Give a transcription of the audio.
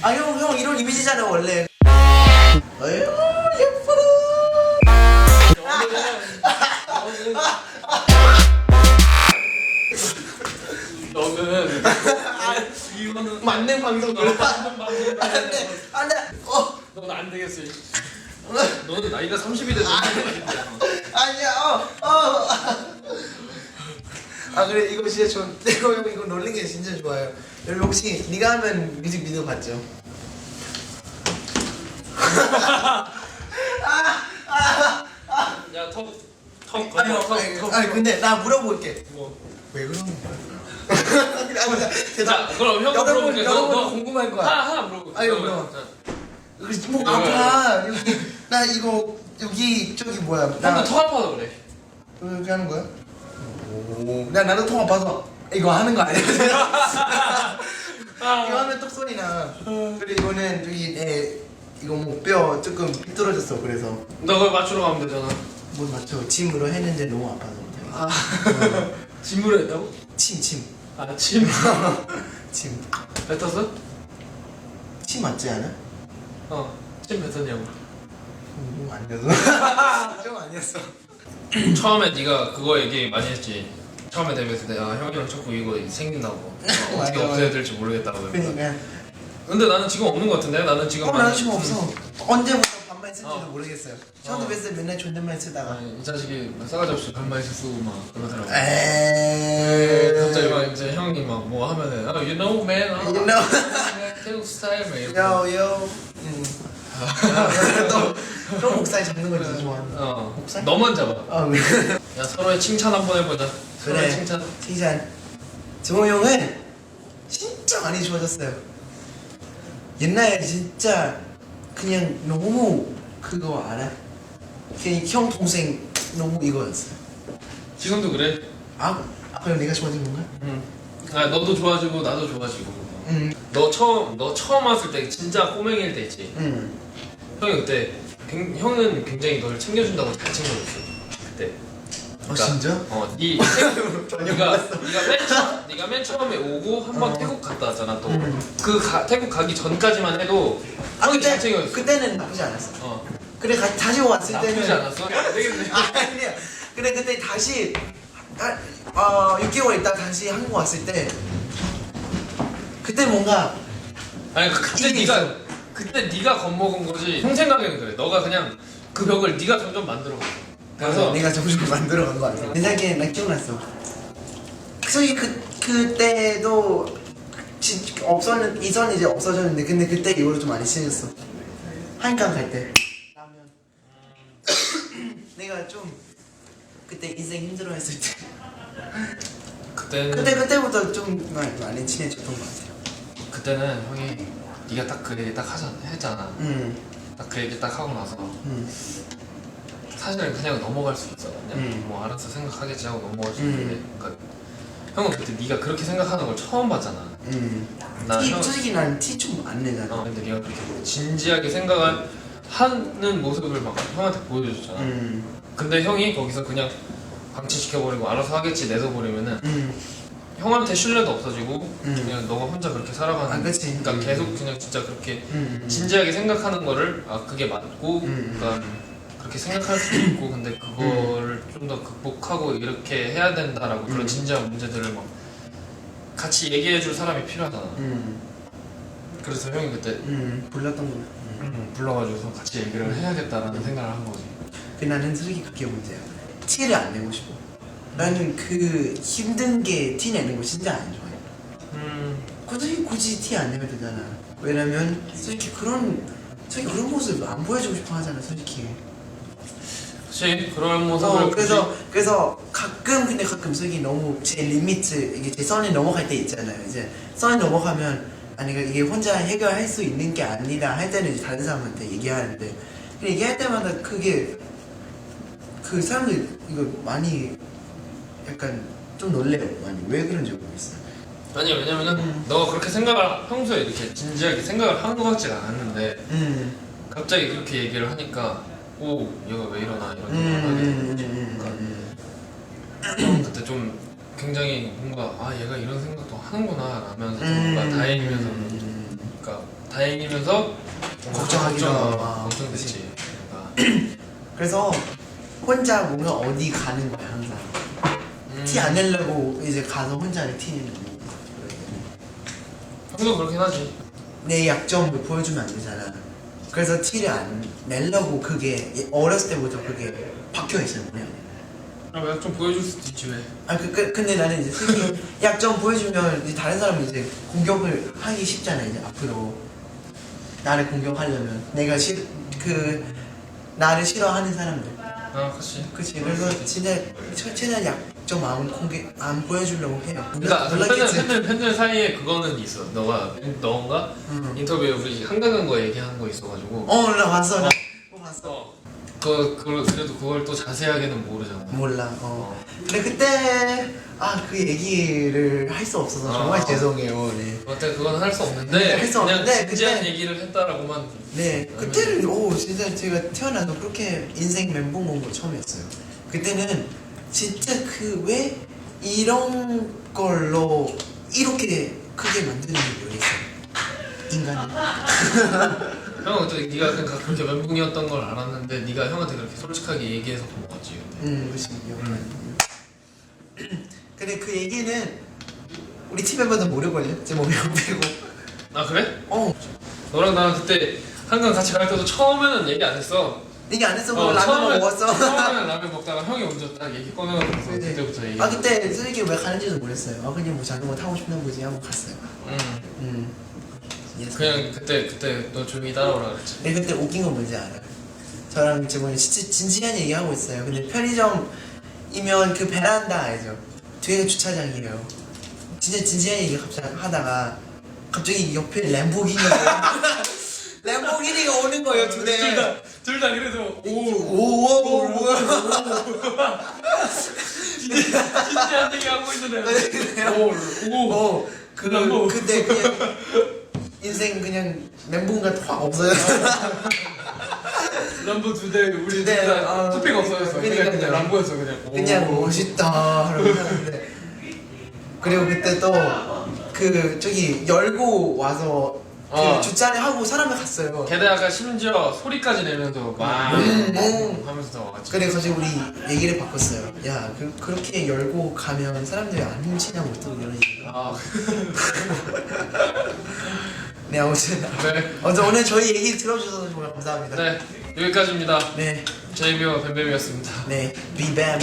아 형 이런 이미지잖아 원래. 어휴 예뻐라. 너는 이거는 만능 방송 몰라. 안돼. 너는 안 되겠어. 너는 나이가 30이 돼서 아니야. 아 그래 이거 진짜 이거 놀린 게 진짜 좋아요. 여러분 혹시 네가 하면 뮤직비디오 봤죠? 야턱 아니 근데 나 물어볼게. 뭐? 왜 그러는 거야? 자 그럼 형 물어볼게. 여러분 궁금할 거야. 하나 물어볼게. 아니 물어봐. 목 아파. 여기 나 이거 여기 저기 뭐야? 형도 턱 아파서 그래. 이렇게 하는 거야? 오. 나도 통 아파서 이거 하는 거 아니야? 이거 하면 톡 소리 나. 그리고 이거는 저기 이거 목뼈 조금 삐뚤어졌어. 그래서 너 그걸 맞추러 가면 되잖아. 못 맞춰. 침으로 했는데 너무 아파서. 아 짐으로 했다고? 침. 아 침. 침. 뱉었어? 침 맞지 않아? 침 뱉었냐고. 아니었어. 좀 아니었어. 처음에 네가 그거 얘기 많이 했지. 처음에 데뷔했을 때 형이랑 자꾸 이거 생긴다고 어떻게 맞아. 없애야 될지 모르겠다고. 그러니까. 근데 나는 지금 없는 것 같은데? 나는 지금 나는 지금 없어. 언제부터 반말 쓸지도 모르겠어요. 처음에 어. 뵀을 때 맨날 존댓말 쓰다가. 아니, 이 자식이 싸가지 없이 반말해서 쓰고 막 그러더라고. 에이. 갑자기 막 이제 형이 막 뭐 하면은 you know man You know. 태국 스타일 막 이러고. 요. 또 목살 잡는 거 진짜 좋아하는. 목살? 너만 잡아. 아 그래. 야 서로의 칭찬 한번 해보자. 서로의 그래. 칭찬. 칭찬. 정호 형은 진짜 많이 좋아졌어요. 옛날에 진짜 그냥 너무 그거 알아? 그냥 형 동생 너무 이거였어요. 지금도 그래. 그럼 내가 좋아진 건가? 응. 아 너도 좋아지고 나도 좋아지고. 너 처음 왔을 때 진짜 꼬맹이일 때 있지. 형이 그때 형은 굉장히 널 챙겨준다고 잘 챙겨줬어 그때. 그러니까, 진짜? 네가 맨 처음에 오고 한 번 태국 갔다 왔잖아 또. 태국 가기 전까지만 해도 형이 잘 챙겨줬어. 그때는 나쁘지 않았어. 그래 다시 왔을 때는 나쁘지 않았어? 안 되겠네. 아니야. 그래 그때 다시 6개월 있다 다시 한국 왔을 때 그때 뭔가 아니 그때 네가 겁먹은 거지. 형 생각에는 그래. 너가 그냥 그 벽을 네가 점점 만들어. 그래서 내가 점점 만들어간 거 같아. 내 생각에 나 기억났어. 솔직히 그때도 이선 이제 없어졌는데 근데 그때 이후로 좀 많이 친해졌어. 한강 갈 때. 내가 좀 그때 인생 힘들어했을 때. 그때부터 좀 많이 친해졌던 것 같아요. 그때는 형이 네가 딱 그 얘기 딱 했잖아. 딱 그 얘기 딱 하고 나서 사실은 그냥 넘어갈 수 있어. 그냥 뭐 알아서 생각하겠지 하고 넘어갈 수 있는데 그러니까 형은 그때 네가 그렇게 생각하는 걸 처음 봤잖아. 솔직히 난 티 좀 안 내잖아. 근데 네가 그렇게 진지하게 생각을 하는 모습을 막 형한테 보여줬잖아. 근데 형이 거기서 그냥 방치시켜버리고 알아서 하겠지 내서버리면은 형한테 신뢰도 없어지고 그냥 너가 혼자 그렇게 살아가는. 그치. 그러니까 계속 그냥 진짜 그렇게 진지하게 생각하는 거를 그게 맞고 그러니까 그렇게 생각할 수도 있고 근데 그거를 좀 더 극복하고 이렇게 해야 된다라고 그런 진지한 문제들을 막 같이 얘기해줄 사람이 필요하잖아. 그래서 형이 그때 불렀던 거야. 불러가지고서 같이 얘기를 해야겠다라는 생각을 한 거지. 나는 솔직히 그게 문제야. 티를 안 내고 싶어. 나는 그 힘든 게 티 내는 거 진짜 안 좋아해. 굳이 티 안 내면 되잖아. 왜냐면 솔직히 그런 모습 안 보여주고 싶어 하잖아 솔직히. 그치 그런 모습을 그래서 가끔 솔직히 너무 제 리미트 이게 제 선이 넘어갈 때 있잖아요. 이제 선이 넘어가면 아니 이게 혼자 해결할 수 있는 게 아니다 할 때는 이제 다른 사람한테 얘기하는데 얘기할 때마다 그게 그 사람들 이거 많이 약간 좀 놀래요. 많이 왜 그런지 모르겠어요. 아니 왜냐면은 너가 그렇게 생각을 평소에 이렇게 진지하게 생각을 하는 것 같지가 않았는데 갑자기 그렇게 얘기를 하니까 오 얘가 왜 이러나 이런 생각을 하게 되는 거지. 그러니까 그때 좀 굉장히 뭔가 얘가 이런 생각도 하는구나 라면서 좀 뭔가 다행이면서 그러니까 다행이면서 걱정하기도 하고. 걱정되지. 그래서 혼자 뭔가 어디 가는 거야 항상. 티 안 내려고 이제 가서 혼자 티 내는 거. 형도 그렇긴 하지. 내 약점을 보여주면 안 되잖아. 그래서 티를 안 내려고 그게 어렸을 때부터 그게 박혀 있어요 그냥. 약좀 보여줄 수도 있지 왜? 근데 나는 이제 슬기 약점 보여주면 이제 다른 사람은 이제 공격을 하기 쉽잖아 이제 앞으로 나를 공격하려면 내가 나를 싫어하는 사람들. 그렇지. 그치. 그래서 진짜 최대한 약점 안 보여주려고 해요. 그러니까 놀랐겠지. 팬들 사이에 그거는 있어. 너가 인터뷰에 우리 한강한 거 얘기한 거 있어가지고. 나 봤어. 나 봤어. 그래도 그걸 또 자세하게는 모르잖아. 몰라. 근데 그때 그 얘기를 할 수 없어서 정말 죄송해요. 네. 그때 그건 할 수 없는데 네, 할수 그냥 없는데 진지한 그때- 얘기를 했다라고만. 네, 그때는 진짜 제가 태어나서 그렇게 인생 멘붕 온 거 처음이었어요. 그때는 진짜 왜 이런 걸로 이렇게 크게 만드는지 모르겠어요. 인간이. 형은 또 네가 그렇게 멘붕이었던 걸 알았는데 네가 형한테 그렇게 솔직하게 얘기해서 고마웠지 그때. 그렇지. 근데 그 얘기는 우리 팀 멤버들 모르거든요. 제 몸이 빼고. 아 그래? 너랑 나랑 그때 한강 같이 갈 때도 처음에는 얘기 안 했어. 얘기 안 했어. 라면 먹었어. 처음에는 라면 먹다가 형이 먼저 딱 얘기 꺼내가지고 네. 그때부터 얘기. 그때 슬기 왜 가는지도 모르겠어요. 그냥 뭐 자전거 타고 싶나 보지 하고 갔어요. Yes. 그냥 그때 너 조용히 따라오라 그랬지. 근데 그때 웃긴 건 뭔지 알아요? 저랑 저번에 진짜 진지한 얘기 하고 있어요. 근데 편의점이면 그 베란다 알죠? 뒤에가 주차장이에요. 진짜 진지한 얘기 갑자기 하다가 갑자기 옆에 램보기니가 오는 거예요, 두 대. 둘 다 그래서 뭐야? 진지한 얘기 하고 있는데. 오. 그때 그냥 인생 그냥 멘붕가 확 없어요. 람보 두 대 우리 네, 둘다 토핑 없어졌어. 그러니까요. 그냥 람보였어 그냥. 그냥 멋있다 하면서 하는데 그리고 그때 또 저기 열고 와서 주차를 하고 사람을 갔어요. 게다가 심지어 소리까지 내면서 막 하면서 와가지고. 그래서 우리 얘기를 바꿨어요. 야 그렇게 열고 가면 사람들이 안 훔치냐고 또 이런 얘기가. 네 아무튼 네. 오늘 저희 얘기 들어주셔서 정말 감사합니다. 네 여기까지입니다. 네. 제이미와 뱀뱀이었습니다. 네 비뱀.